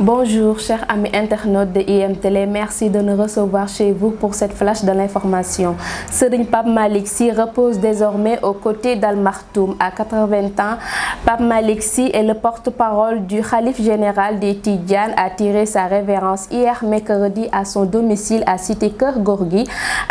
Bonjour chers amis internautes de IM Télé, merci de nous recevoir chez vous pour cette flash de l'information. Serigne Pape Malick Sy repose désormais aux côtés d'Al Maktoum. À 80 ans, Pape Malick Sy est le porte-parole du khalife général des Tidjanes, a tiré sa révérence hier mercredi à son domicile à Cité Keur Gorgui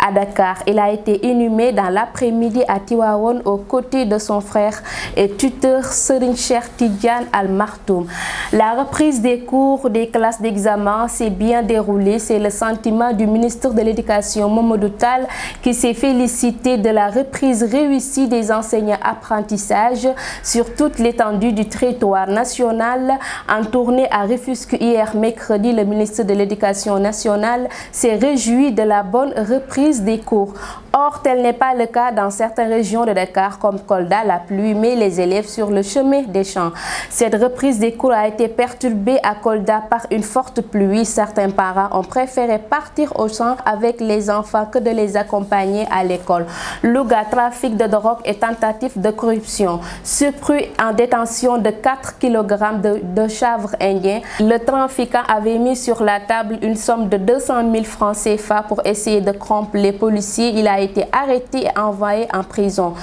à Dakar. Il a été inhumé dans l'après-midi à Tivaouane aux côtés de son frère et tuteur Serigne Cheikh Tidiane Al Maktoum. La reprise des cours des classes d'examen s'est bien déroulée. C'est le sentiment du ministre de l'Éducation Mamadou Tall qui s'est félicité de la reprise réussie des enseignants apprentissage sur toute l'étendue du territoire national. En tournée à Rufisque hier mercredi, le ministre de l'Éducation nationale s'est réjoui de la bonne reprise des cours. Or, tel n'est pas le cas dans certaines régions de Dakar comme Kolda. La pluie met les élèves sur le chemin des champs. Cette reprise des cours a été perturbée à Kolda par une forte pluie. Certains parents ont préféré partir au champ avec les enfants que de les accompagner à l'école. Louga, trafic de drogue et tentative de corruption. Surpris en détention de 4 kg de chanvre indien, le trafiquant avait mis sur la table une somme de 200 000 francs CFA pour essayer de corrompre les policiers. Il a été arrêté et envoyé en prison.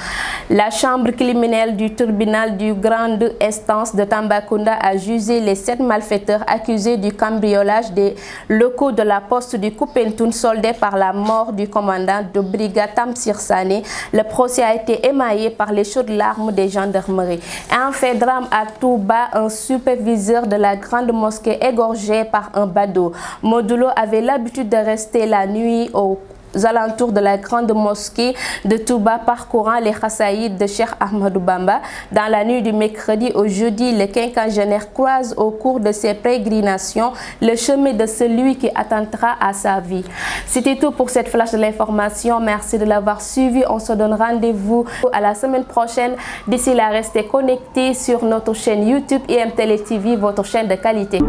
La chambre criminelle du tribunal du grande instance de Tambacounda a jugé les 7 malfaiteurs accusés du cambriolage des locaux de la poste du Koupentoun soldés par la mort du commandant de brigade Tamsir Sané. Le procès a été émaillé par les chaudes larmes des gendarmeries. Un fait drame à Touba, un superviseur de la grande mosquée égorgé par un badaud. Modulo avait l'habitude de rester la nuit aux alentours de la grande mosquée de Touba parcourant les khassaïds de Cheikh Ahmadou Bamba. Dans la nuit du mercredi au jeudi, le quinquagénaire croise au cours de ses pérégrinations le chemin de celui qui attendra à sa vie. C'était tout pour cette flash de l'information. Merci de l'avoir suivi. On se donne rendez-vous à la semaine prochaine. D'ici là, restez connectés sur notre chaîne YouTube IM Télé TV, votre chaîne de qualité.